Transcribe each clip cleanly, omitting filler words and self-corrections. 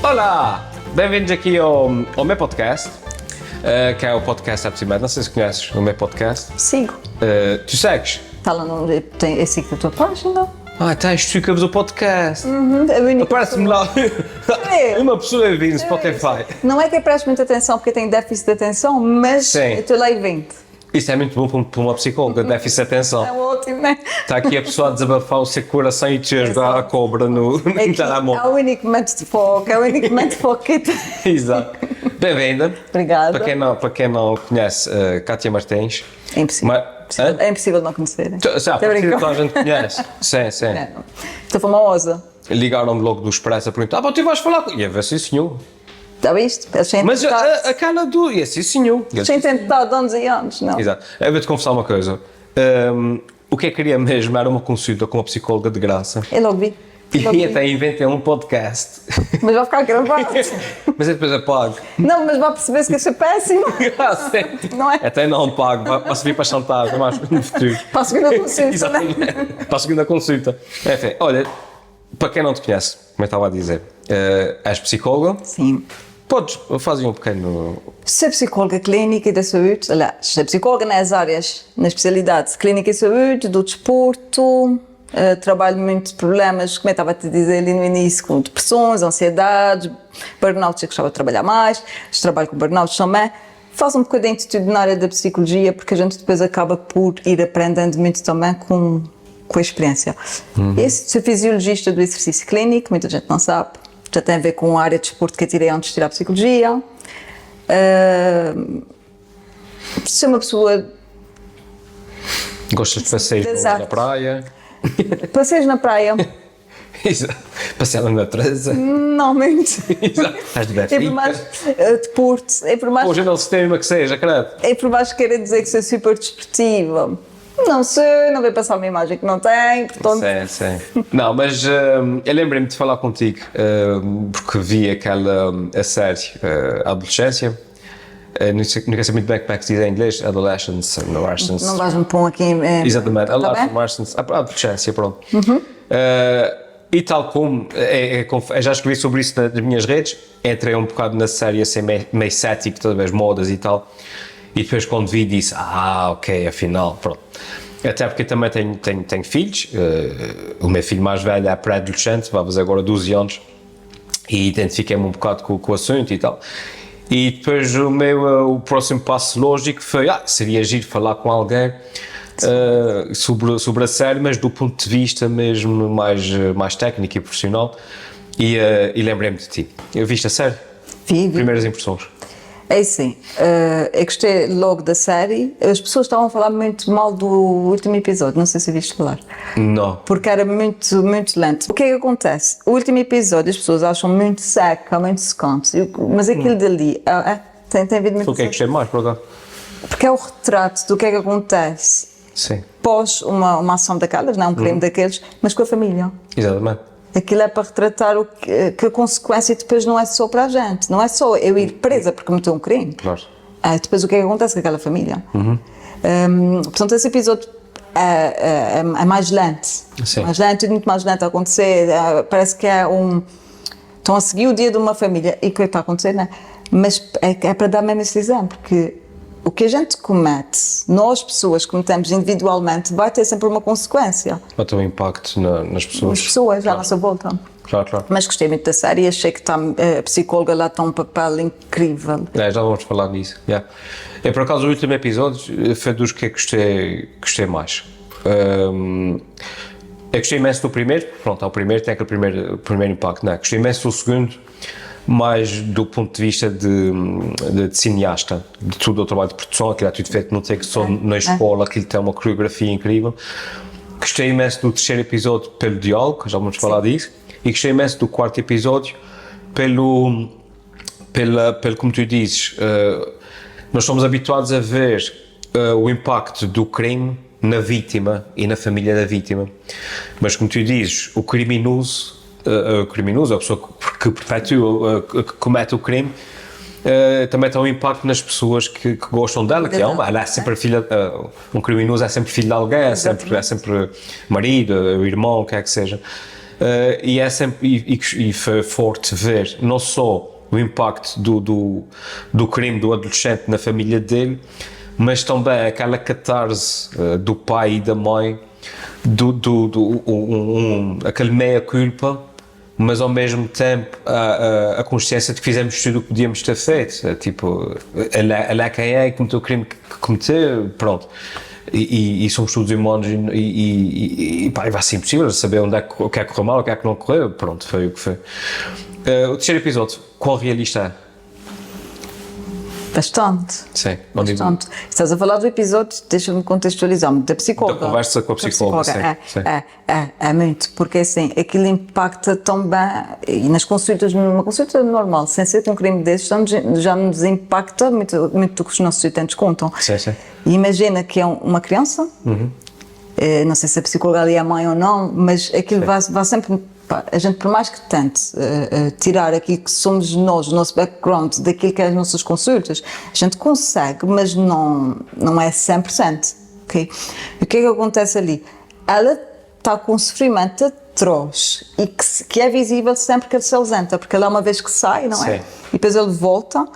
Olá! Bem-vindos aqui ao meu podcast, que é o podcast Apsimed. Não sei se conheces o meu podcast. Sigo. Tu segues? Está lá no. É sigo da tua página. Tens tu que ouves o podcast. É única Aparece-me lá uma pessoa a vir no Spotify. Não é que eu presto muita atenção porque eu tenho déficit de atenção, mas Sim. eu estou lá e 20. Isso é muito bom para uma psicóloga, déficit de atenção. É ótimo, né? Está aqui a pessoa a desabafar o seu coração e te jogar a cobra no É telemóvel. o único momento de foco, é o único momento de foco que tem. Exato. Bem-vinda. Obrigada. Para quem não conhece, Kátia Martins. É impossível. Hã? É impossível não conhecer. Já, Estou a brincar. toda a gente conhece. Sim, sim. É. Estou famosa. Ligaram-me logo do Expresso a perguntar: tu vais falar com... E eu, sim senhor. Já viste? Eles têm Mas tentado. aquela do... E eu, sim senhor. Eles têm tentado anos e anos, não? Exato. Eu vou-te confessar uma coisa. O que eu queria mesmo era uma consulta com uma psicóloga de graça. Eu logo vi. E até inventei um podcast. Mas vai ficar gravado. Mas eu depois apago. Não, mas vai perceber-se que isso é péssimo. Não é? Até não pago, vai servir para chantar mais no futuro. Para a segunda consulta, né? Exatamente. Para a segunda consulta. Enfim, olha, para quem não te conhece, como eu estava a dizer, és psicóloga. Sim. Podes fazer um pequeno... Sou psicóloga clínica e da saúde, aliás, sou psicóloga nas áreas, na especialidade de clínica e saúde, do desporto, trabalho muito de problemas, como eu estava a te dizer ali no início, com depressões, ansiedades, burnout, eu gostava de trabalhar mais, trabalho com burnout também. Faço um bocadinho de tudo na área da psicologia, porque a gente depois acaba por ir aprendendo muito também com a experiência. Sou fisiologista do exercício clínico, muita gente não sabe, já tem a ver com a área de desporto que eu tirei antes de tirar a psicologia. Sou uma pessoa... Gostas de passeios na praia? Passeios na praia? Exato. Passear na natureza? Não muito. Exato. Estás de É por mais desporto, é por mais... Hoje não se tem uma que seja, credo. É por mais que queira dizer que sou super desportiva. Não sei, não vai passar uma imagem que não tem, portanto... Sim. Não, mas eu lembrei-me de falar contigo, porque vi aquela a série Adolescência. Não sei muito bem como é que se diz em inglês, Adolescence. Não vais-me pôr aqui... Exatamente, tá Adolescence, Adolescência, pronto. E tal como, eu já escrevi sobre isso nas minhas redes, entrei um bocado na série assim, meio cético, todas as modas e tal, e depois quando vi disse, ok, afinal, pronto. Até porque eu também tenho filhos, o meu filho mais velho é pré-adolescente, vai fazer agora 12 anos, e identifiquei-me um bocado com o assunto e tal. E depois o próximo passo lógico foi, seria giro falar com alguém sobre a série, mas do ponto de vista mesmo mais técnico e profissional, e lembrei-me de ti. Eu viste a série? Vi. Primeiras impressões? É assim, eu gostei logo da série. As pessoas estavam a falar muito mal do último episódio, não sei se viste falar. Não. Porque era muito, muito lento. O que é que acontece? O último episódio as pessoas acham muito seco, muito secante, mas aquilo dali, tem havido muito... O que é que gostei mais, por acaso? Porque é o retrato do que é que acontece Sim. pós uma ação daquelas, não é um crime daqueles, mas com a família. Exatamente. Aquilo é para retratar que a consequência depois não é só para a gente, não é só eu ir presa porque cometeu um crime. Claro. Depois o que é que acontece com aquela família. Portanto, esse episódio é mais lento. Sim. Mais lento, muito mais lento a acontecer. Parece que estão a seguir o dia de uma família e o que está a acontecer, não é? Mas é para dar mesmo esse exemplo, que o que a gente comete, nós pessoas cometemos individualmente, vai ter sempre uma consequência. Vai ter um impacto nas pessoas. As pessoas à nossa volta. Claro. Mas gostei muito da série e achei que a psicóloga lá está um papel incrível. Já vamos falar nisso. Yeah. Por acaso, o último episódio foi dos que gostei mais. Eu gostei imenso do primeiro, pronto, ao primeiro tem aquele primeiro impacto, não é? Gostei imenso do segundo, mais do ponto de vista de cineasta, de tudo o trabalho de produção, aquilo é tudo feito no texto, na escola, aquilo tem uma coreografia incrível. Gostei imenso do terceiro episódio pelo diálogo, já vamos falar disso, e gostei imenso do quarto episódio pelo como tu dizes, nós somos habituados a ver o impacto do crime na vítima e na família da vítima, mas como tu dizes, o criminoso, a pessoa que perpetua, que comete o crime, também tem um impacto nas pessoas que gostam dela, que ela é sempre filha, um criminoso é sempre filho de alguém, é sempre marido, irmão, o que é que seja. E é sempre, e foi forte ver não só o impacto do crime do adolescente na família dele, mas também aquela catarse do pai e da mãe, aquele meia-culpa, mas ao mesmo tempo a consciência de que fizemos tudo o que podíamos ter feito. Tipo, ele é quem é, cometeu o crime que cometeu, pronto. E somos todos humanos e vai ser impossível saber onde é que, o que é que correu mal, o que é que não correu, pronto, foi o que foi. O terceiro episódio, quão realista é? Bastante. Sim, Bastante. Estás a falar do episódio, deixa-me contextualizar, da psicóloga. Da conversa com a psicóloga, sim. É muito, porque assim, aquilo impacta tão bem, e nas consultas, numa consulta normal, sem ser com um crime desses, já nos impacta muito do que os nossos utentes contam. Sim, sim. E imagina que é uma criança, não sei se a psicóloga ali é mãe ou não, mas aquilo vai sempre. A gente, por mais que tente tirar aquilo que somos nós, o nosso background, daquilo que é as nossas consultas, a gente consegue, mas não é 100%. Okay? E o que é que acontece ali? Ela está com um sofrimento atroz e que é visível sempre que ele se ausenta, porque ele é uma vez que sai, não é? Sim. E depois ele volta.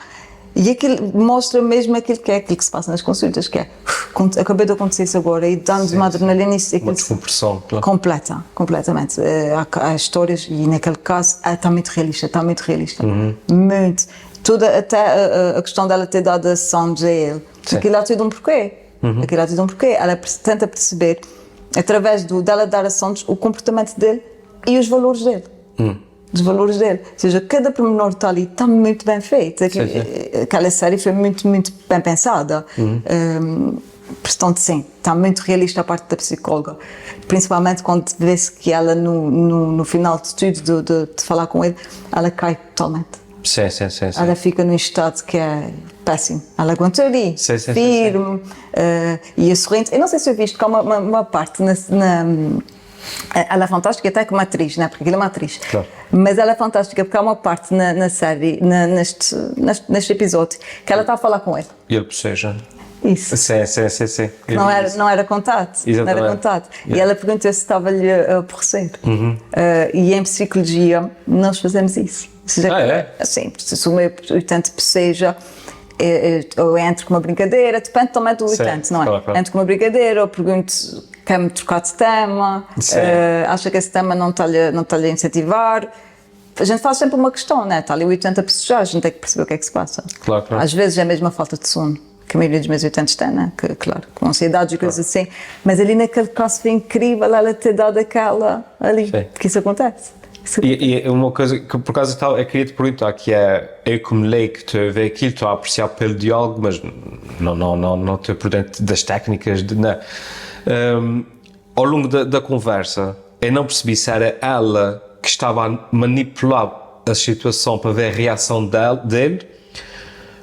E aquilo mostra mesmo aquilo que se passa nas consultas, que é acabei de acontecer isso agora e dá-nos uma adrenalina e uma descompressão, claro. Completamente. Há histórias e naquele caso está muito realista, muito. Toda, até a questão dela ter dado a Sanjay a ele, aquilo há tido um porquê. Aquilo há tido um porquê. Ela tenta perceber, através dela dar a Sanjay, o comportamento dele e os valores dele. Dos valores dele, ou seja, cada pormenor está ali, está muito bem feito. Aquela série foi muito bem pensada. Portanto, sim, está muito realista a parte da psicóloga, principalmente quando vê-se que ela no final de tudo, de falar com ele, ela cai totalmente. Sim. Ela fica num estado que é péssimo. Ela aguenta ali, firme, e a sorrente. Eu não sei se eu viste que há uma parte ela é fantástica até como atriz, né? Porque aquilo é uma atriz. Claro. Mas ela é fantástica porque há uma parte na série, neste episódio, que ela está a falar com ele. E ele boceja. Isso. Sim. Não era contado. Exatamente. Não era contado. E ela perguntou se estava-lhe a aborrecer. E em psicologia nós fazemos isso. Ou seja, assim, se o meu utente boceja, ou entre com uma brincadeira, depende também do utente, não é? Claro. Entre com uma brincadeira, ou pergunto quer-me trocar de tema, acha que esse tema não está-lhe a incentivar. A gente faz sempre uma questão, né? Está ali o utente a bocejar, a gente tem que perceber o que é que se passa. Claro. Às vezes é mesmo a falta de sono, que a maioria dos meus utentes tem, né? Que, claro, com ansiedade e coisas assim. Mas ali naquele caso foi incrível ela ter dado aquela ali, porque isso acontece. E uma coisa que por acaso eu queria te perguntar, que é, eu como leigo estou a ver aquilo, estou a apreciar pelo diálogo, mas não estou por dentro das técnicas, ao longo da conversa, eu não percebi se era ela que estava a manipular a situação para ver a reação dele,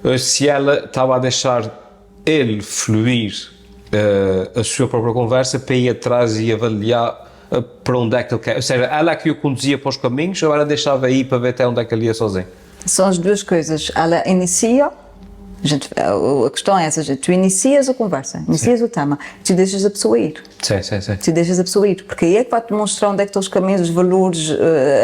ou se ela estava a deixar ele fluir a sua própria conversa para ir atrás e avaliar para onde é que ele quer. Ou seja, ela é que o conduzia para os caminhos ou ela deixava ir para ver até onde é que ele ia sozinho? São as duas coisas. Ela inicia, a questão é essa, tu inicias a conversa, inicias o tema, tu deixas a pessoa ir. Sim. Tu deixas a pessoa ir, porque aí é que vai-te mostrar onde é que estão os caminhos, os valores,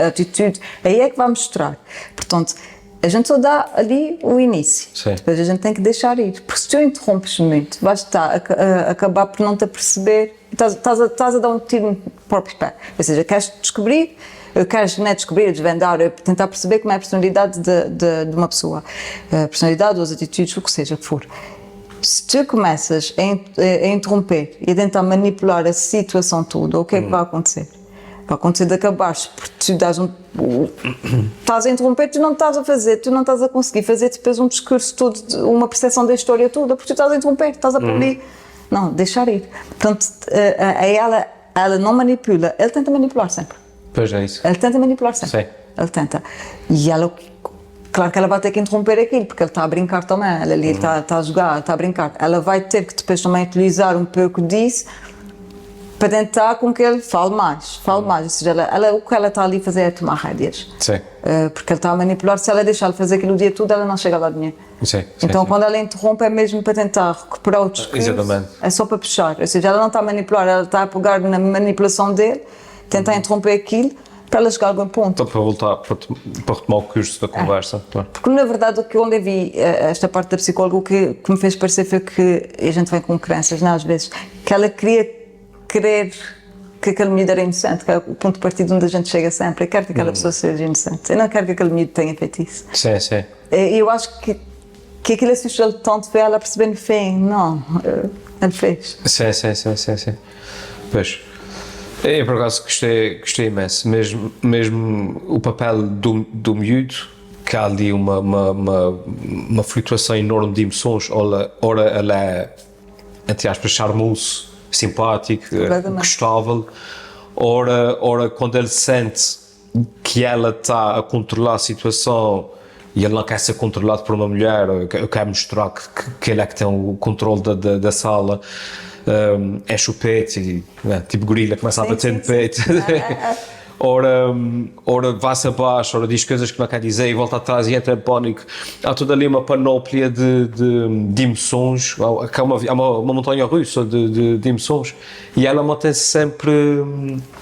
a atitude, aí é que vai mostrar. Portanto, a gente só dá ali o início, depois a gente tem que deixar ir, porque se tu interrompes muito, vais estar a acabar por não te aperceber, estás a dar um tiro no próprio pé. Ou seja, queres descobrir, queres descobrir, desvendar, tentar perceber como é a personalidade de uma pessoa, a personalidade ou as atitudes, o que seja que for. Se tu começas a interromper e a tentar manipular a situação toda, o que é que vai acontecer? Vai acontecer de acabares, porque tu estás a interromper, tu não estás a fazer, tu não estás a conseguir fazer depois um discurso todo, uma percepção da história toda, porque tu estás a interromper, estás a perder. Não, deixar ir. Portanto, ela não manipula, ele tenta manipular sempre. Pois é isso. Ele tenta manipular sempre. Sim. Ele tenta. E ela, claro que ela vai ter que interromper aquilo, porque ele está a brincar também, ela ali está a jogar, está a brincar. Ela vai ter que depois também utilizar um pouco disso para tentar com que ele fale mais. Ou seja, o que ela está ali a fazer é tomar rédeas. Sim. Porque ele está a manipular, se ela deixar de fazer aquilo o dia todo, ela não chega lá de nenhum. Então, quando ela interrompe, é mesmo para tentar recuperar o discurso. Exatamente. É só para puxar. Ou seja, ela não está a manipular, ela está a pegar na manipulação dele, tentar interromper aquilo, para ela chegar a algum ponto. Para voltar, para retomar o curso da conversa. Claro. Porque, na verdade, o que eu vi esta parte da psicóloga, o que me fez parecer foi que a gente vem com crenças, não, às vezes, que ela queria crer que aquele miúdo era inocente, que é o ponto de partida onde a gente chega sempre. Eu quero que aquela pessoa seja inocente. Eu não quero que aquele miúdo tenha feito isso. Sim, sim. E eu acho que aquilo assustou tanto para ela perceber no fim. Não, ele fez. Sim. Pois. Eu, por acaso, gostei imenso. Mesmo o papel do miúdo, que há ali uma flutuação enorme de emoções. Ora ela é, entre aspas, charmoso, simpático, gostável. Ora, quando ele sente que ela está a controlar a situação e ele não quer ser controlado por uma mulher, eu quero mostrar que ele é que tem o controle da sala, é chupete, tipo gorila, começa a bater no peito. Ora vai-se abaixo, ora diz coisas que não quer dizer e volta atrás e entra em pânico. Há toda ali uma panóplia de emoções, há uma montanha russa de emoções e ela mantém-se sempre...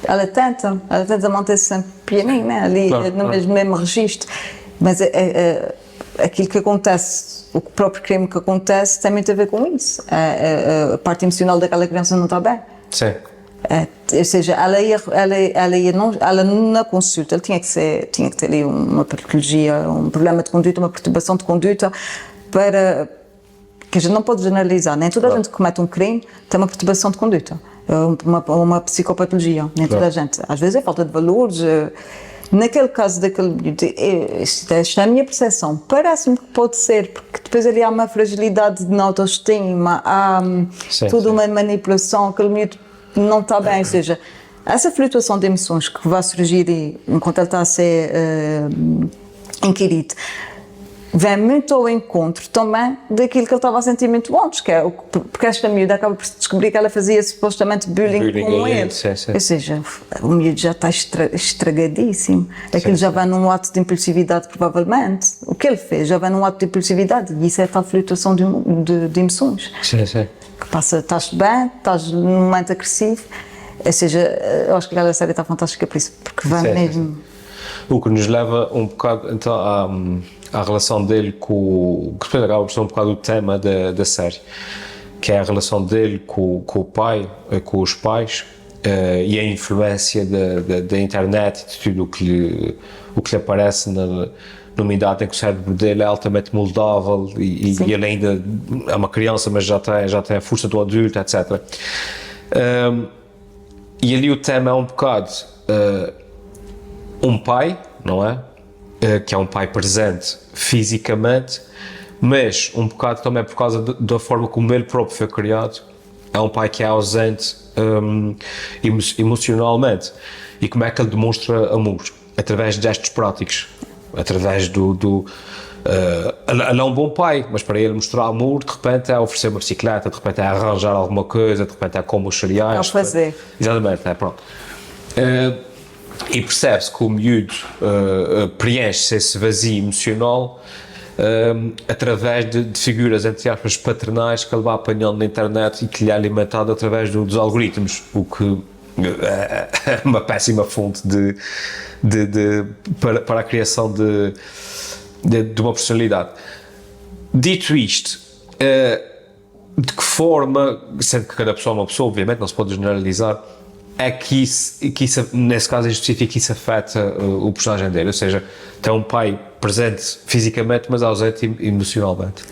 Ela tenta manter-se sempre pianinho, né? Ali no mesmo registro, mas aquilo que acontece, o próprio crime que acontece tem muito a ver com isso. A parte emocional daquela criança não está bem. Sim. Ou seja, ela na consulta, ele tinha que ter ali uma patologia, um problema de conduta, uma perturbação de conduta, para que a gente não pode generalizar. Nem toda a gente que comete um crime tem uma perturbação de conduta, uma psicopatologia. Nem toda a gente. Às vezes é falta de valores. Naquele caso daquele, esta é a minha percepção, parece-me que pode ser, porque depois ali há uma fragilidade de autoestima, há toda uma manipulação, aquele miúdo não está bem, ou seja, essa flutuação de emoções que vai surgir enquanto ele está a ser inquirido, vem muito ao encontro também daquilo que ele estava a sentir muito antes, que é porque esta miúda acaba por descobrir que ela fazia supostamente bullying com ele. Sim. Ou seja, o miúdo já está estragadíssimo. Aquilo já vai num ato de impulsividade, provavelmente. O que ele fez já vai num ato de impulsividade e isso é a tal flutuação de emoções. Sim. Que passa, estás bem, estás num momento agressivo. Ou seja, eu acho que aquela série está fantástica por isso, porque vai mesmo... O que nos leva um bocado então à relação dele que depois acaba por ser um bocado o tema da série, que é a relação dele com o pai, com os pais, e a influência da internet e de tudo o que lhe aparece numa idade em que o cérebro dele é altamente moldável e ele ainda é uma criança, mas já tem a força do adulto, etc. E ali o tema é um bocado um pai, não é? Que é um pai presente fisicamente, mas um bocado também por causa da forma como ele próprio foi criado. É um pai que é ausente emocionalmente. E como é que ele demonstra amor? Através de gestos práticos, através ele é um bom pai, mas para ele mostrar amor, de repente é oferecer uma bicicleta, de repente é arranjar alguma coisa, de repente é como os cereais. É o fazer. Exatamente, pronto. E percebe-se que o miúdo preenche esse vazio emocional através de figuras, entre aspas, paternais que ele vai apanhando na internet e que lhe é alimentado através dos algoritmos, o que é uma péssima fonte para a criação de uma personalidade. Dito isto, de que forma, sendo que cada pessoa é uma pessoa, obviamente não se pode generalizar, é que isso, nesse caso em específico, isso afeta o personagem dele, ou seja, tem um pai presente fisicamente, mas ausente emocionalmente.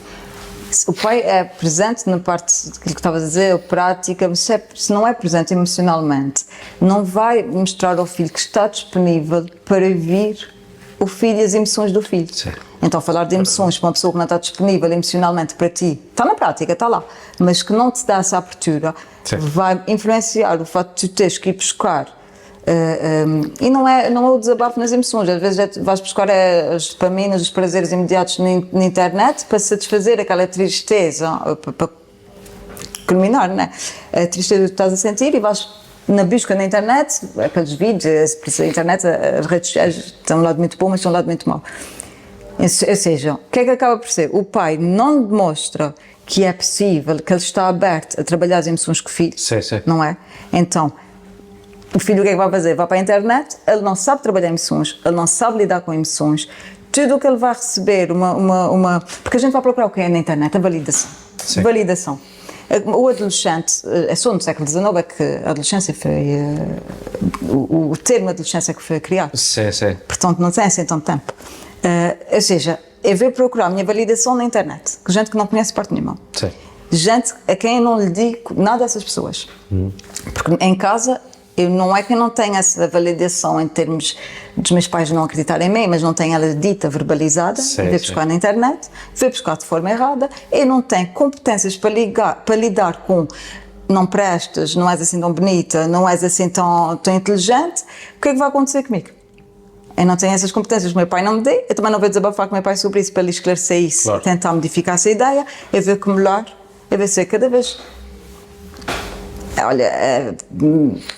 O pai é presente na parte daquilo que estavas a dizer, prática, mas se não é presente emocionalmente, não vai mostrar ao filho que está disponível para vir o filho e as emoções do filho. Sim. Então, falar de emoções para uma pessoa que não está disponível emocionalmente para ti, está na prática, está lá, mas que não te dá essa abertura, vai influenciar o facto de tu teres que ir buscar. E não é o desabafo nas emoções, às vezes vais buscar as dopaminas, os prazeres imediatos na internet para satisfazer aquela tristeza, para culminar, né? A tristeza que estás a sentir e vais na busca na internet, aqueles vídeos, a internet, as redes sociais têm um lado muito bom, mas têm um lado muito mau. Ou seja, o que é que acaba por ser? O pai não demonstra que é possível, que ele está aberto a trabalhar as emoções com o filho, não é? Então, o filho o que é que vai fazer? Vai para a internet, ele não sabe trabalhar emoções, ele não sabe lidar com emoções. Tudo o que ele vai receber, porque a gente vai procurar o que é na internet, a validação. Sim. Validação. O adolescente, é só no século XIX é que a adolescência foi, o termo adolescência é que foi criado. Sim, sim. Portanto, não tem assim tanto tempo. Ou seja, eu vou procurar a minha validação na internet, com gente que não conhece parte nenhuma. Sim. Gente a quem eu não lhe digo nada dessas pessoas. Porque em casa, não é que eu não tenho essa validação em termos dos meus pais não acreditarem em mim, mas não tenho ela dita, verbalizada, Sim, vou buscar na internet, vou buscar de forma errada, eu não tenho competências para lidar com não prestas, não és assim tão bonita, não és assim tão inteligente, o que é que vai acontecer comigo? Eu não tenho essas competências, o meu pai não me deu, eu também não vou desabafar com o meu pai sobre isso para lhe esclarecer isso, claro. tentar modificar essa ideia, eu vou acumular, eu vou ser cada vez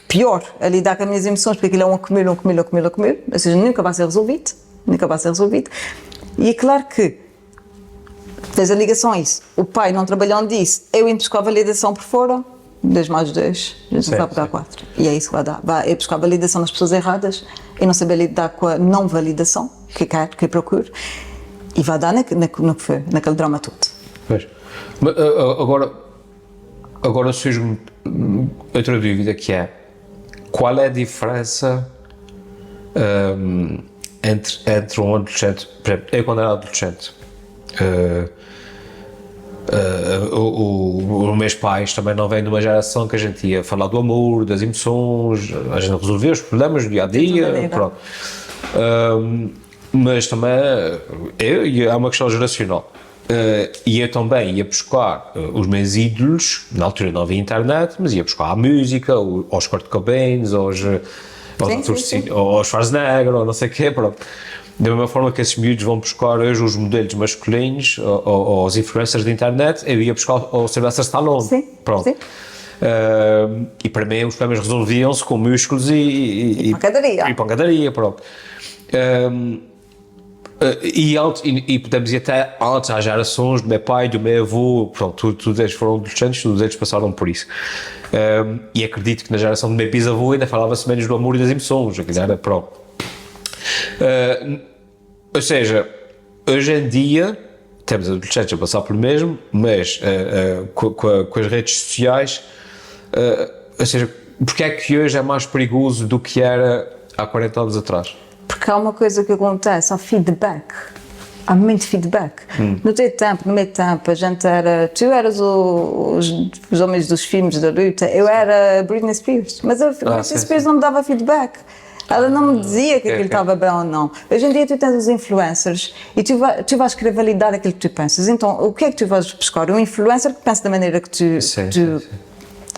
pior a lidar com as minhas emoções, porque aquilo é um acúmulo, ou seja, nunca vai ser resolvido, e é claro que tens a ligação a isso, o pai não trabalhando disso, eu indo buscar a validação por fora, 2 mais 2, a gente vai pegar 4, e é isso que vai dar, vai buscar a validação nas pessoas erradas, e não saber lidar com a não validação, que quero, que eu procuro, e vai dar no que foi, naquele drama todo. Pois. Mas, agora surge-me outra dúvida, que é: qual é a diferença entre um adolescente, por exemplo, eu quando era adolescente, os meus pais também não vêm de uma geração que a gente ia falar do amor, das emoções, a gente resolvia os problemas do dia-a-dia, pronto. Mas também, é uma questão geracional. E eu também ia buscar os meus ídolos, na altura não havia internet, mas ia buscar a música, aos Kurt Cobain, aos Schwarzenegger, ou não sei o quê, pronto. Da mesma forma que esses miúdos vão buscar hoje os modelos masculinos, ou os influencers da internet, eu ia buscar o Sylvester Stallone. Sim, pronto. sim. E para mim os problemas resolviam-se com músculos e pancadaria, pronto. E podemos ir até antes, às gerações do meu pai, do meu avô, pronto, todos eles foram adolescentes, todos eles passaram por isso. E acredito que na geração do meu bisavô ainda falava-se menos do amor e das emoções, era pronto. Ou seja, hoje em dia temos adolescentes a passar pelo mesmo, mas com as redes sociais, ou seja, porque é que hoje é mais perigoso do que era há 40 anos atrás? Porque há uma coisa que acontece, há feedback. Há muito feedback. No meu tempo, a gente era... Tu eras os homens dos filmes da luta, eu era Britney Spears. Mas a Britney Spears não me dava feedback. Ela não me dizia que aquilo estava bem ou não. Hoje em dia tu tens os influencers e tu vais querer validar aquilo que tu pensas. Então, o que é que tu vais buscar? Um influencer que pensa da maneira que tu... Sim.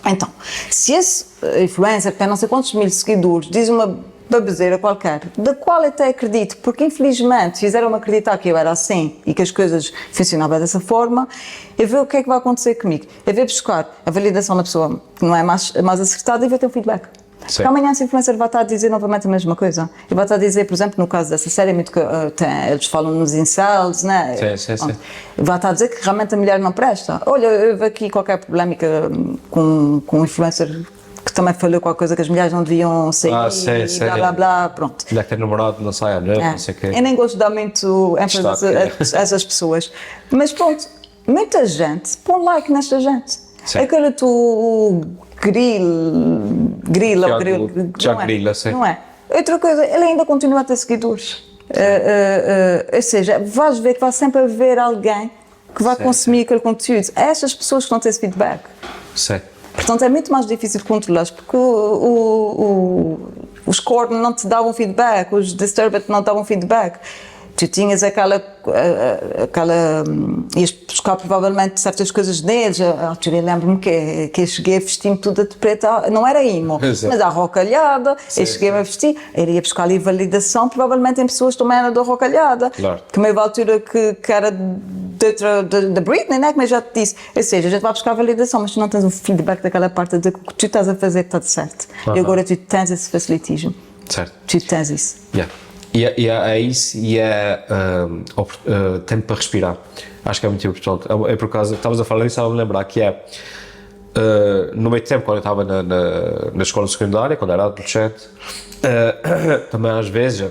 Então, se esse influencer que tem não sei quantos mil seguidores diz uma baboseira qualquer, da qual eu até acredito, porque infelizmente fizeram-me acreditar que eu era assim e que as coisas funcionavam dessa forma, eu vejo o que é que vai acontecer comigo. Eu vou buscar a validação da pessoa que não é mais acertada e vou ter um feedback. Porque amanhã esse influencer vai estar a dizer novamente a mesma coisa. E vai estar a dizer, por exemplo, no caso dessa série, muito que, eles falam nos incels, né? Sim. Vai estar a dizer que realmente a mulher não presta. Olha, houve aqui qualquer polémica com um influencer que também falou qualquer coisa que as mulheres não deviam sair, blá blá, pronto. Já que tem namorado, não sai à noite, não sei o quê. Eu nem gosto de dar muito ênfase a essas pessoas. Mas pronto, muita gente põe like nesta gente. Aquele tu grila, não é? Outra coisa, ele ainda continua a ter seguidores. Ou seja, vais ver que vai sempre haver alguém que vai consumir aquele conteúdo. É estas pessoas que não têm esse feedback. Sim. Portanto, é muito mais difícil de controlar, porque os Korn não te davam feedback, os Disturbed não davam feedback. Tu tinhas ias buscar provavelmente certas coisas neles. Eu lembro-me que eu cheguei a vestir-me toda de preto, não era emo, mas à rocalhada. Eu cheguei-me a vestir, eu ia buscar ali validação, provavelmente em pessoas também era da rocalhada. Claro. Que meio à altura que era da Britney, né? Como eu já te disse. Ou seja, a gente vai buscar validação, mas tu não tens o feedback daquela parte de que tu estás a fazer que está certo. E agora tu tens esse facilitismo. Certo. Tu tens isso. E é isso, e é tempo para respirar. Acho que é muito importante. É por causa, estavas a falar disso, estava a me lembrar que é no meio tempo, quando eu estava na escola secundária, quando era adolescente, também às vezes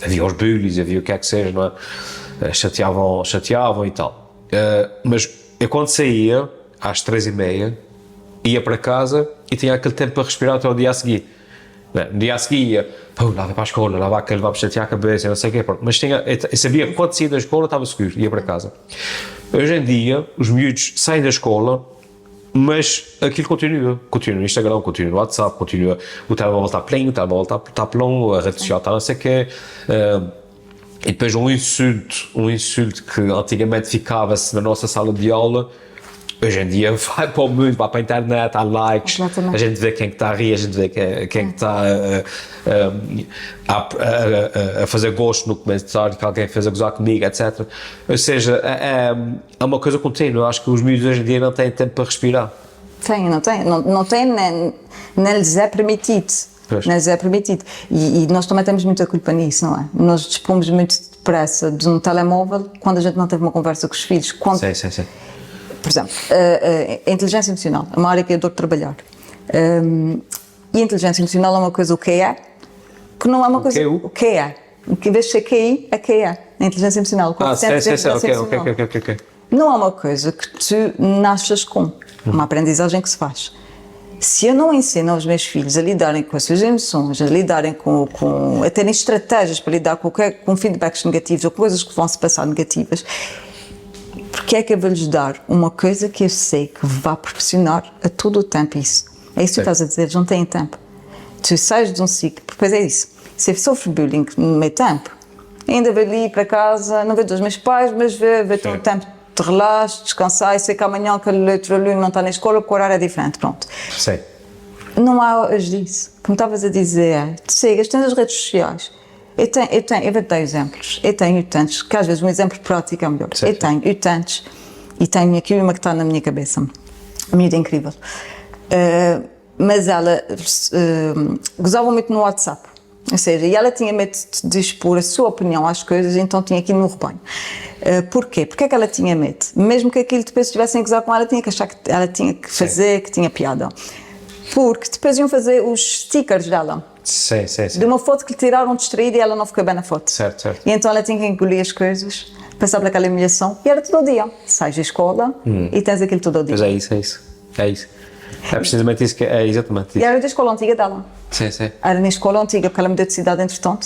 havia os bullies, havia o que é que seja, não é? Chateavam e tal. Mas eu quando saía, às 3h30, ia para casa e tinha aquele tempo para respirar até o dia a seguir. No dia a seguir ia, lá vai para a escola, lá vai aquele, vai chatear a cabeça, não sei o quê, pronto. Mas eu sabia que quando saía da escola estava seguro, ia para casa. Hoje em dia, os miúdos saem da escola, mas aquilo continua no Instagram, continua no WhatsApp, continua, o telemóvel está pleno, o telemóvel está pleno, a rede social está não sei o quê, e depois um insulto que antigamente ficava-se na nossa sala de aula, hoje em dia vai para o mundo, vai para a internet, há likes, a gente vê quem está a rir, a gente vê quem está a fazer gosto no comentário que alguém fez a gozar comigo, etc. Ou seja, é uma coisa contínua. Eu acho que os miúdos hoje em dia não têm tempo para respirar. Não tem, nem lhes é permitido. Pois. Não lhes é permitido. E nós também temos muita culpa nisso, não é? Nós dispomos muito depressa de um telemóvel quando a gente não teve uma conversa com os filhos. Sim. Por exemplo, a inteligência emocional é uma área que eu adoro trabalhar. E a inteligência emocional é uma coisa, o que é, que não é uma coisa. O que é. Em vez de ser QI, é que é. A inteligência emocional. Ok. Não é uma coisa que tu nasces com. Uma aprendizagem que se faz. Se eu não ensino aos meus filhos a lidarem com as suas emoções, a lidarem a terem estratégias para lidar com feedbacks negativos ou coisas que vão se passar negativas, porque é que eu vou-lhes dar uma coisa que eu sei que vai proporcionar a todo o tempo isso? É isso que tu estás a dizer, eles não têm tempo. Tu sais de um ciclo, depois é isso. Se eu sofro bullying no meio tempo, ainda vou ali para casa, não vejo os meus pais, mas vou ter um tempo de relaxo, descansar e sei que amanhã aquele outro aluno não está na escola porque o horário é diferente, pronto. Sim. Não há hoje disso. Como estavas a dizer, tu chegas, tens as redes sociais. Eu vou-te dar exemplos. Eu tenho tantos, que às vezes um exemplo prático é melhor. Eu tenho tantos, e tenho aqui uma que está na minha cabeça. A miúda é incrível. Mas ela gozava muito no WhatsApp. Ou seja, e ela tinha medo de expor a sua opinião às coisas, então tinha aqui no rebanho. Porquê? Porque é que ela tinha medo? Mesmo que aquilo depois estivessem a gozar com ela, tinha que achar que ela tinha que fazer, que tinha piada. Porque depois iam fazer os stickers dela. Sim. De uma foto que lhe tiraram distraída e ela não ficou bem na foto. Certo. E então ela tinha que engolir as coisas, passar por aquela humilhação, e era todo o dia. Sais da escola e tens aquilo todo o dia. Mas é isso. É precisamente isso que é exatamente isso. E era da escola antiga dela. Sim. Era na escola antiga, porque ela mudou de cidade, entretanto,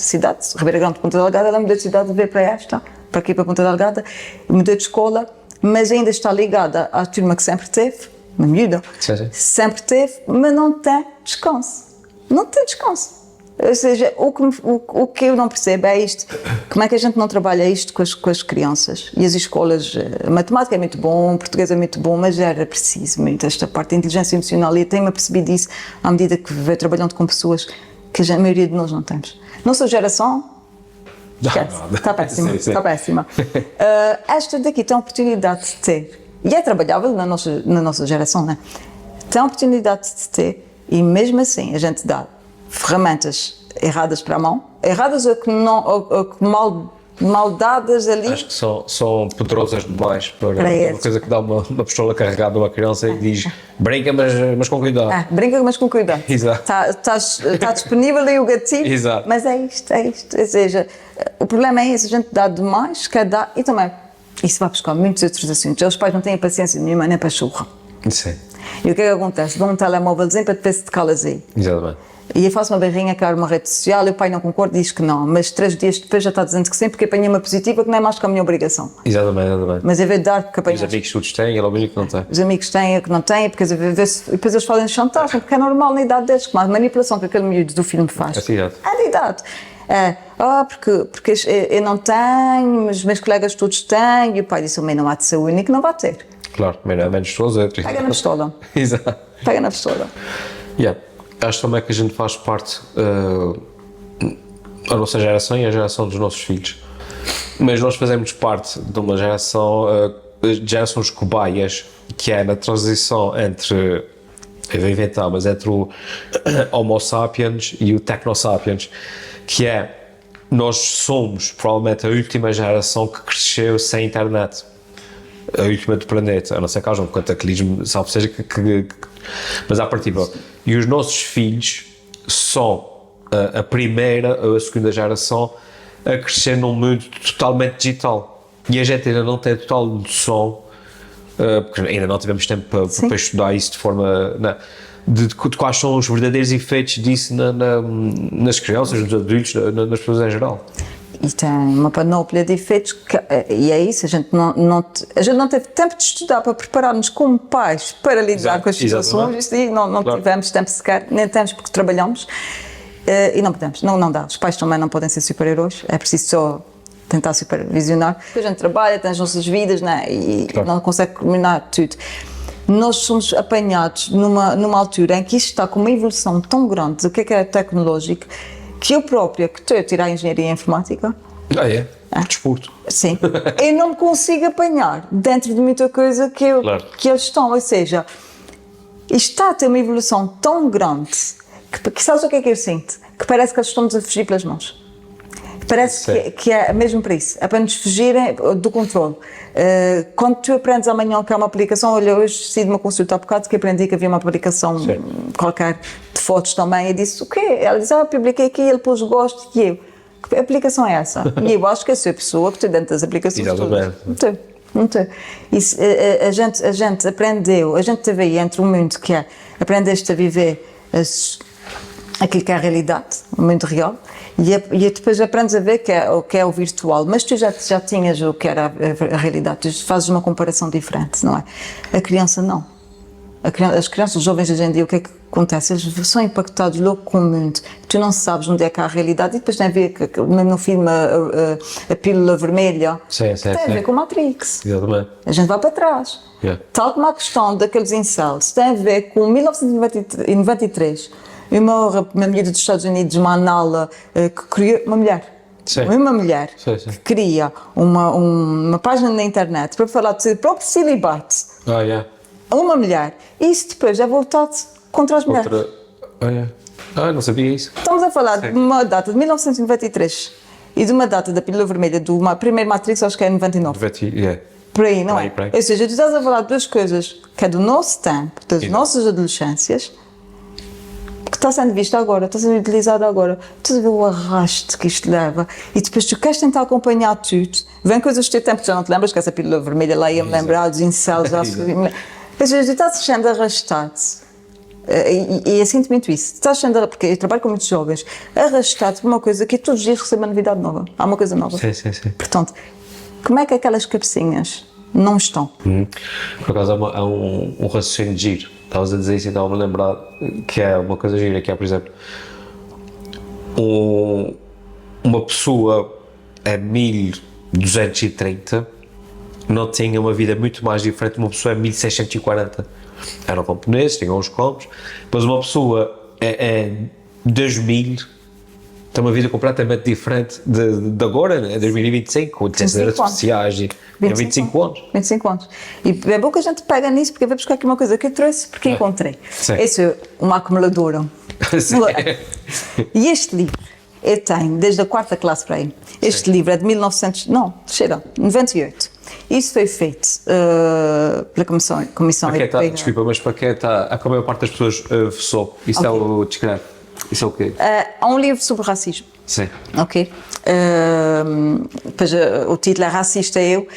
Ribeira Grande, Ponta Delgada, ela mudou de cidade, veio para esta, para aqui, para Ponta Delgada, mudou de escola, mas ainda está ligada à turma que sempre teve, uma miúda, sempre teve, mas não tem descanso. Não tem descanso. Ou seja, o que eu não percebo é isto, como é que a gente não trabalha isto com as crianças? E as escolas, a matemática é muito bom, o português é muito bom, mas era preciso muito esta parte da inteligência emocional, e eu tenho-me apercebido isso à medida que vou trabalhando com pessoas que a maioria de nós não temos. Nossa geração, está péssima, está péssima. Esta daqui tem a oportunidade de ter, e é trabalhável na nossa geração, né? Tem a oportunidade de ter, e mesmo assim a gente dá ferramentas erradas para a mão, erradas ou que mal dadas ali. Acho que são poderosas demais para uma coisa que dá uma pistola carregada a uma criança e diz brinca, mas com cuidado. Brinca, mas com cuidado. Exato. Está disponível aí o gatilho. Exato. Mas é isto. Ou seja, o problema é esse, a gente dá demais, quer dar, e também isso vai buscar muitos outros assuntos. Os pais não têm paciência nenhuma nem para churra. Sim. E o que é que acontece? Dão um telemóvelzinho para te ver se te calas aí. Exatamente. E eu faço uma barrinha, quero uma rede social, e o pai não concorda e diz que não, mas 3 dias depois já está dizendo que sim, porque apanhei uma positiva que não é mais que a minha obrigação. Exatamente. Mas eu vou dar porque apanhei. Os amigos todos têm, ele é o único que não tem. Os amigos têm, que não têm, porque depois eles fazem chantagem, porque é normal na idade deles, como a manipulação que aquele miúdo do filme faz. É de idade. É de idade. Porque eu não tenho, os meus colegas todos têm, e o pai disse: o meu não há de ser o único, não vai ter. Claro, menos pessoas. Pega na pistola. Exato. Pega na pistola. Acho também que a gente faz parte, a nossa geração e a geração dos nossos filhos, mas nós fazemos parte de uma gerações cobaias, que é na transição entre, eu vou inventar, mas entre o Homo sapiens e o Techno sapiens, que nós somos provavelmente a última geração que cresceu sem internet. a última do planeta, a não ser que haja um cataclismo, salvo seja mas à partida. E os nossos filhos são a primeira ou a segunda geração a crescer num mundo totalmente digital. E a gente ainda não tem total noção, porque ainda não tivemos tempo para estudar isso de forma... De quais são os verdadeiros efeitos disso nas crianças, nos adultos, nas pessoas em geral. E tem uma panóplia de efeitos, e é isso, a gente não teve tempo de estudar para preparar-nos como pais para lidar com as situações, e não tivemos tempo sequer, nem temos porque trabalhamos, e não podemos, não dá, os pais também não podem ser super-heróis, é preciso só tentar supervisionar. A gente trabalha, tem as nossas vidas, né, e não consegue combinar tudo. Nós somos apanhados numa altura em que isto está com uma evolução tão grande do que é tecnológico, que eu própria, que estou a tirar a engenharia informática... Desporto. Sim. Eu não me consigo apanhar dentro de muita coisa que eles estão, ou seja, isto está a ter uma evolução tão grande, que sabes o que é que eu sinto? Que parece que eles estão-nos a fugir pelas mãos. Parece que é mesmo para isso, é para nos fugirem do controle. Quando tu aprendes amanhã que há uma aplicação, olha, hoje saí de uma consulta há bocado que aprendi que havia uma aplicação qualquer de fotos também, e disse, o quê? Ela disse, publiquei aqui, ele pôs gosto, e eu, que aplicação é essa? E eu acho que eu sou a pessoa que estou dentro das aplicações todas. Não estou. A gente aprendeu, a gente teve aí entre um mundo que é, aprendeste a viver aquilo que é a realidade, o mundo real, e depois aprendes a ver o que é o virtual, mas tu já tinhas o que era a realidade, tu fazes uma comparação diferente, não é? A criança não. As crianças, os jovens hoje em dia, o que é que acontece? Eles são impactados logo com o mundo, tu não sabes onde é que há a realidade, e depois tem a ver, mesmo no filme a Pílula Vermelha, tem a ver com Matrix. Exatamente. A gente vai para trás. Tal como a questão daqueles incels, tem a ver com 1993, uma mulher dos Estados Unidos, uma anala, que criou uma mulher. Uma mulher que cria uma página na internet para falar do seu próprio celibato. Uma mulher. E isso depois é voltado contra as mulheres. Não sabia isso. Estamos a falar de uma data de 1993 e de uma data da Pílula Vermelha, do primeiro Matrix, acho que é 99. Por aí, não é? Ou seja, tu estás a falar de duas coisas que é do nosso tempo, das nossas adolescências, que está sendo vista agora, está sendo utilizada agora. Estás a ver o arrasto que isto leva, e depois tu queres tentar acompanhar tudo, vem coisas do teu tempo que já não te lembras, que essa Pílula Vermelha lá ia-me lembrar dos incels, ou seja, tu estás sendo arrastado, e eu sinto muito isso, estás sendo, porque eu trabalho com muitos jovens, arrastado por uma coisa que todos os dias recebe uma novidade nova, há uma coisa nova. Portanto, como é que aquelas cabecinhas não estão? Por acaso há um raciocínio giro, estavas a dizer isso e estava-me a lembrar que é uma coisa gira, que é, por exemplo, uma pessoa a 1230 não tinha uma vida muito mais diferente de uma pessoa em 1640. Eram camponeses, tinham os campos, mas uma pessoa em 2000 tem uma vida completamente diferente de agora, né? 2025, com inteligências artificiais e 25 anos. 25 anos. E é bom que a gente pega nisso, porque eu vou buscar aqui uma coisa que eu trouxe, porque encontrei. Isso é uma acumuladora. E este livro, eu tenho desde a 4ª classe para aí. Este livro é de 98. Isso foi feito pela Comissão Europeia. Desculpa, mas para quem está, a maior parte das pessoas soube. Isso é o descrever. Isso é o quê? Há um livro sobre racismo. Ok. Depois, o título é Racista Eu.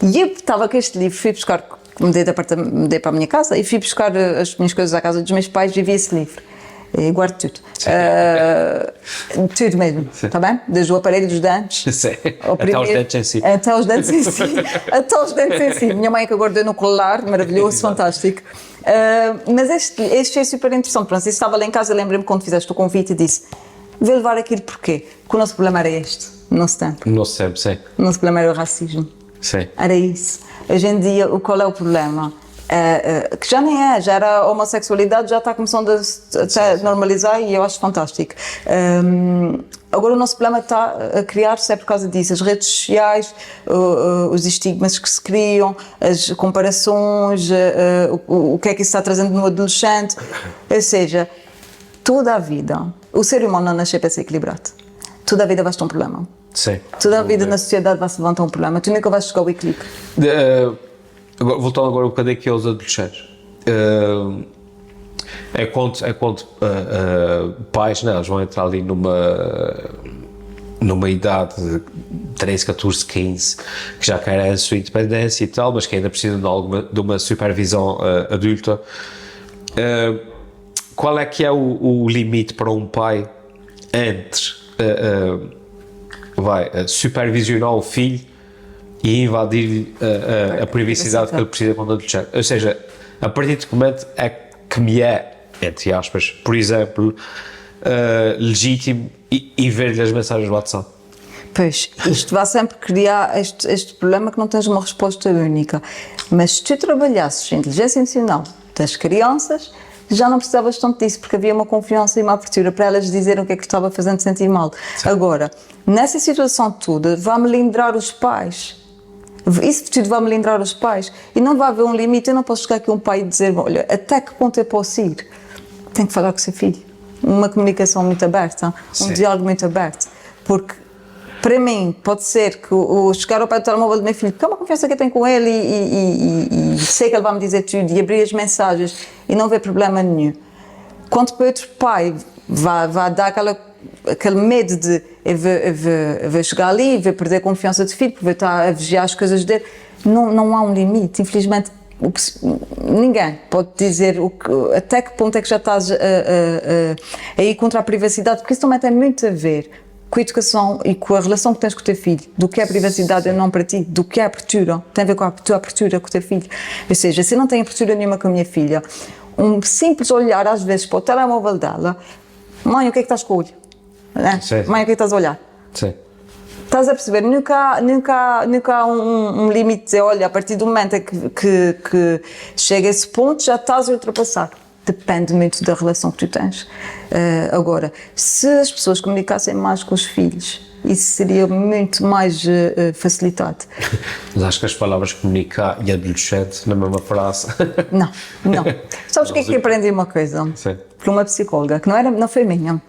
E eu estava com este livro, fui buscar, mudei para a minha casa e fui buscar as minhas coisas à casa dos meus pais e vi esse livro. E guardo tudo. Tudo mesmo, está bem? Desde o aparelho dos dentes. Até os dentes em si. Até os dentes em si. Até os dentes em si. Minha mãe que agora deu no colar, maravilhoso, fantástico. Mas este é super interessante. Pronto, estava lá em casa, lembro-me quando fizeste o convite e disse: vou levar aquilo porquê? Porque o nosso problema era este, no nosso tempo. No nosso tempo, sim. O nosso problema era o racismo. Era isso. Hoje em dia, qual é o problema? Que já nem é, já era a homossexualidade, já está começando a normalizar, e eu acho fantástico. Agora o nosso problema está a criar-se é por causa disso, as redes sociais, os estigmas que se criam, as comparações, o que é que isso está trazendo no adolescente, ou seja, toda a vida, o ser humano não nasce para ser equilibrado, toda a vida vai ter um problema. Toda a vida na sociedade vai se levantar um problema, tu nunca vais chegar ao equilíbrio. voltando agora um bocadinho aqui aos adolescentes. É quando pais, não, eles vão entrar ali numa idade de 13, 14, 15, que já querem a sua independência e tal, mas que ainda precisam de uma supervisão adulta. Qual é que é o limite para um pai entre supervisionar o filho e invadir a privacidade que ele precisa quando adolescente? Ou seja, a partir de que momento é que me é, entre aspas, por exemplo, legítimo e ver-lhe as mensagens do WhatsApp? Pois, isto vai sempre criar este problema que não tens uma resposta única. Mas se tu trabalhasses a inteligência emocional das crianças, já não precisavas tanto disso, porque havia uma confiança e uma abertura para elas dizerem o que é que estava fazendo sentir mal. Sim. Agora, nessa situação toda, vai-me lembrar os pais. Isso tudo vai-me lembrar os pais. E não vai haver um limite. Eu não posso chegar aqui um pai e dizer, olha, até que ponto é posso ir? Tenho que falar com o seu filho. Uma comunicação muito aberta, um diálogo muito aberto. Porque, para mim, pode ser que chegar ao pé do telemóvel do meu filho, que é uma confiança que eu tenho com ele e sei que ele vai me dizer tudo e abrir as mensagens e não ver problema nenhum. Quanto para outro pai, vai dar aquele medo de eu vou chegar ali e vou perder a confiança do filho, porque vou estar a vigiar as coisas dele. Não há um limite, infelizmente. Ninguém pode dizer até que ponto é que já estás a ir contra a privacidade, porque isso também tem muito a ver com a educação e com a relação que tens com o teu filho, do que é privacidade ou não para ti, do que é abertura, tem a ver com a tua abertura com o teu filho. Ou seja, se eu não tenho abertura nenhuma com a minha filha, um simples olhar às vezes para o telemóvel dela, mãe, o que é que estás com o olho? Mãe, o que é que estás a olhar? Sim. Estás a perceber? Nunca há um limite de dizer, olha, a partir do momento em que chega a esse ponto, já estás a ultrapassar. Depende muito da relação que tu tens. Agora, se as pessoas comunicassem mais com os filhos, isso seria muito mais facilitado. Mas acho que as palavras comunicar e adolescente na mesma frase. Não. Sabes o que é que aprendi uma coisa? Sim. Por uma psicóloga, que não foi minha.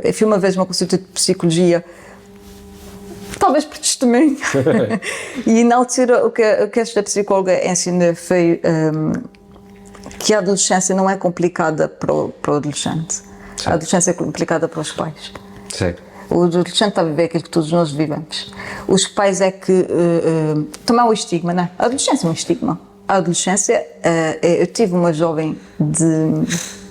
Eu fui uma vez uma consulta de psicologia, talvez por testemunho, e na altura o que esta psicóloga ensinou foi que a adolescência não é complicada para o adolescente. Sim. A adolescência é complicada para os pais. Sim. O adolescente está a viver aquilo que todos nós vivemos. Os pais é que também é um estigma, não é? A adolescência é um estigma. A adolescência, eu tive uma jovem de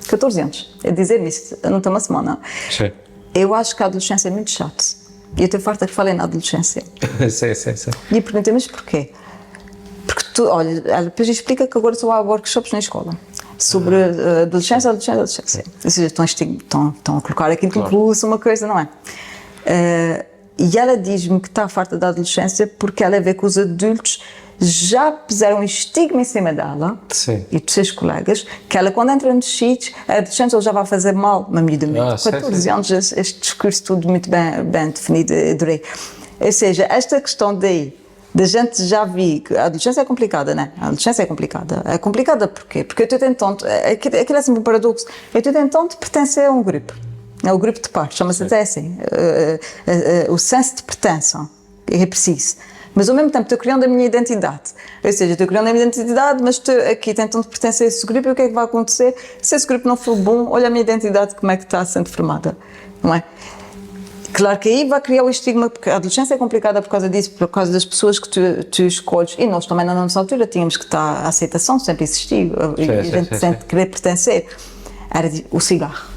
14 anos a dizer-me isso, não tem uma semana. Sim. Eu acho que a adolescência é muito chata. E eu estou farta que falei na adolescência. Sim. E eu perguntei, mas porquê? Porque olha, ela depois explica que agora só há workshops na escola sobre adolescência. Ou seja, estão a colocar aquilo que inclui-se uma coisa, não é? E ela diz-me que está farta da adolescência porque ela vê que os adultos já puseram um estigma em cima dela. Sim. E dos seus colegas, que ela quando entra nos sítios, a adolescente já vai fazer mal, mamidamente. 14 anos, este discurso tudo muito bem definido, adorei. Ou seja, esta questão daí, da gente já vi que a adolescência é complicada, não é? A adolescência é complicada. É complicada porquê? Porque eu estou tentando, aquilo é sempre um paradoxo, eu estou tentando pertencer a um grupo. É o grupo de pares, chama-se até assim. O senso de pertença é preciso. Mas ao mesmo tempo estou criando a minha identidade. Ou seja, estou criando a minha identidade, mas estou aqui tentando pertencer a esse grupo e o que é que vai acontecer? Se esse grupo não for bom, olha a minha identidade como é que está sendo formada, não é? Claro que aí vai criar o estigma, porque a adolescência é complicada por causa disso, por causa das pessoas que tu escolhes. E nós também na nossa altura tínhamos que estar, a aceitação sempre existiu, e a gente sempre querer pertencer. Era o cigarro.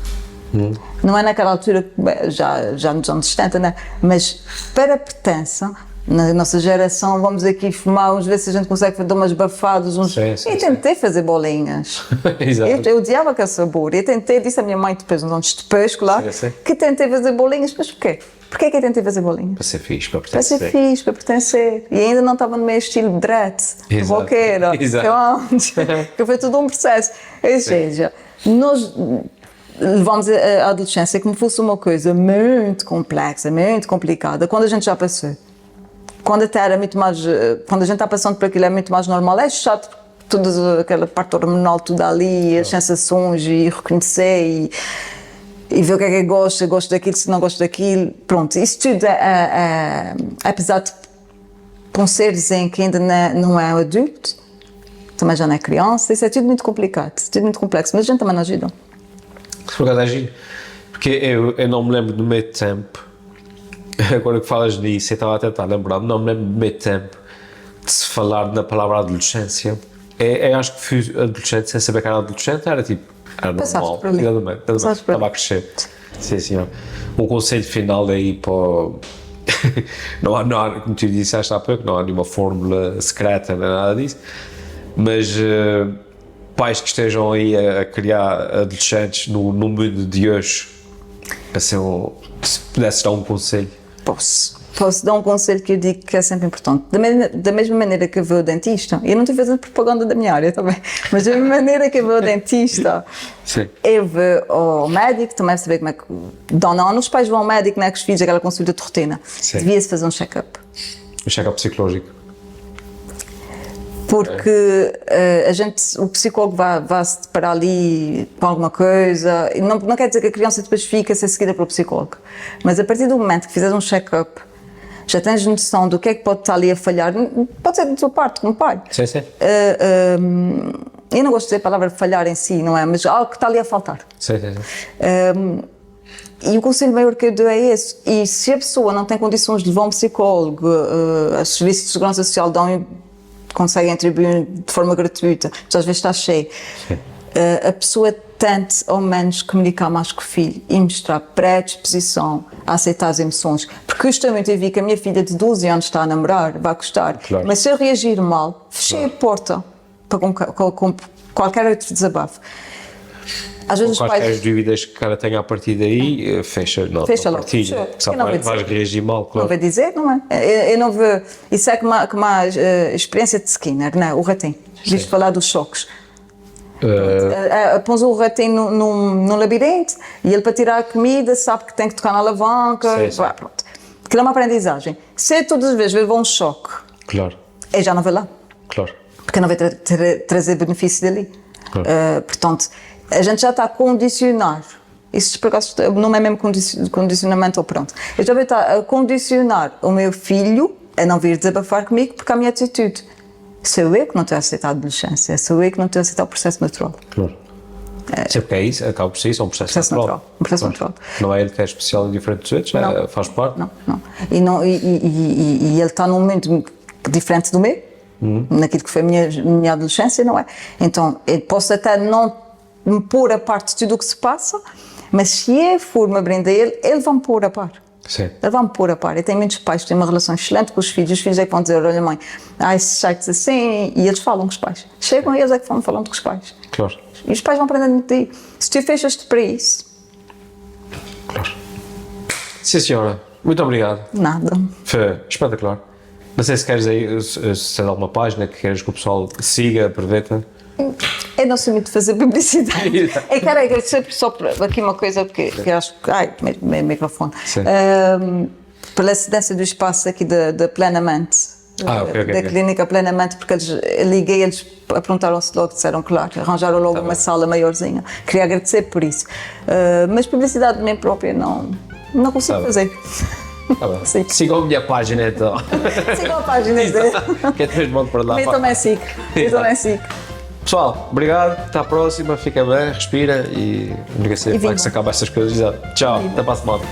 Não é naquela altura, já nos anos 70, né? Mas para a pertença, na nossa geração, vamos aqui fumar, vamos ver se a gente consegue dar umas bafadas. E tentei fazer bolinhas. eu odiava aquele sabor. Eu tentei, disse à minha mãe depois, uns anos depois, claro, que tentei fazer bolinhas, mas porquê? Porquê que eu tentei fazer bolinhas? Para ser fixe, para pertencer. Para ser fixe, para pertencer. E ainda não estava no meio estilo dread, roqueira, que foi tudo um processo. Ou seja, nós levamos a adolescência como fosse uma coisa muito complexa, muito complicada, quando a gente já passou. Quando até era muito mais, quando a gente está passando por aquilo é muito mais normal, é chato, toda aquela parte hormonal, tudo ali, as sensações e reconhecer e ver o que é que gosto daquilo, se não gosto daquilo, pronto, isso tudo apesar de para um serzinho que ainda não é adulto, também já não é criança, isso é tudo muito complicado, tudo muito complexo, mas a gente também não ajuda. Por acaso é giro, porque eu não me lembro do meio tempo, agora que falas nisso, eu estava a tentar lembrar, não me lembro do meio tempo de se falar na palavra adolescência. Eu acho que fui adolescente sem saber que era adolescente, era tipo, era normal, estava a crescer. Sim, senhor. Um conselho final aí para... não há, como tu disseste há pouco, não há nenhuma fórmula secreta, nem nada disso, mas pais que estejam aí a criar adolescentes no mundo de hoje, assim, se pudesses dar um conselho. Posso dar um conselho que eu digo que é sempre importante. Da mesma maneira que eu vou ao dentista, eu não estou fazendo propaganda da minha área também, mas da mesma maneira que eu vou ao dentista, sim, eu vou ao médico, também saber como é que... Não, os pais vão ao médico, não é que os filhos, aquela consulta de rotina. Devia-se fazer um check-up. Um check-up psicológico. Porque o psicólogo vai se deparar ali com alguma coisa, e não quer dizer que a criança depois fica a ser seguida pelo psicólogo, mas a partir do momento que fizeres um check-up, já tens noção do que é que pode estar ali a falhar, pode ser da tua parte, como pai. Sim, sim. Eu não gosto de dizer a palavra falhar em si, não é? Mas algo que está ali a faltar. Sim, sim, sim. E o conselho maior que eu dou é esse. E se a pessoa não tem condições de levar um psicólogo, os serviços de segurança social conseguem atribuir de forma gratuita, mas às vezes está cheio. A pessoa tente ao menos comunicar mais com o filho e mostrar predisposição a aceitar as emoções, porque eu estou muito a ver que a minha filha de 12 anos está a namorar, vai gostar, claro, mas se eu reagir mal, fechei a porta para com qualquer outro desabafo. Às vezes quaisquer dúvidas que o cara tenha a partir daí, fecha logo, partilha, vais reagir mal, claro. Não vai dizer, não é? Eu não vou... Isso é como a experiência de Skinner, não é? O ratinho. Viste falar dos choques. Pões o ratinho num labirinto e ele, para tirar a comida, sabe que tem que tocar na alavanca. Sim. Pronto. Aquilo é uma aprendizagem. Se todas as vezes leva um choque, claro, eu já não vou lá. Claro. Porque não vai trazer benefício dali. Claro. Portanto, a gente já está a condicionar. Isso, por acaso, não é mesmo condicionamento ou pronto. Eu já vou estar a condicionar o meu filho a não vir desabafar comigo porque a minha atitude. Sou eu que não estou a aceitar a adolescência, sou eu que não estou a aceitar o processo natural. Claro. Sempre que é isso, acaba por ser isso, é um processo natural. Um processo natural. Não é ele que é especial e diferente dos outros, faz parte. Não. E ele está num momento diferente do meu, naquilo que foi a minha adolescência, não é? Então, eu posso até não me pôr a par de tudo o que se passa, mas se eu for-me abrindo a ele vai-me pôr a par. Sim. Ele vai-me pôr a par. Eu tenho muitos pais que têm uma relação excelente com os filhos é que vão dizer, olha mãe, há esses sites assim, e eles falam com os pais. Chegam e eles é que vão falando com os pais. Claro. E os pais vão aprendendo de ti. Se tu fechas-te para isso... Claro. Sim, senhora. Muito obrigado. Nada. Foi espetacular. Não sei se queres aí, se tens alguma página que queres que o pessoal siga, aproveita. Eu não sei muito fazer publicidade. É sempre só aqui uma coisa, porque eu acho que... Ai, meu microfone. Pela cedência do espaço aqui da Plenamente, da clínica Plenamente, porque liguei-eles, perguntaram-se logo, disseram claro, arranjaram logo uma sala maiorzinha. Queria agradecer por isso. Mas publicidade de mim própria não consigo fazer. Tá bem. Sigam a minha página então. Sigam a página dele. Que é mesmo bom para lá. Eu também sigo. Pessoal, obrigado, até à próxima, fica bem, respira e nunca sei como é que se acaba estas coisas. Tchau, até para a semana.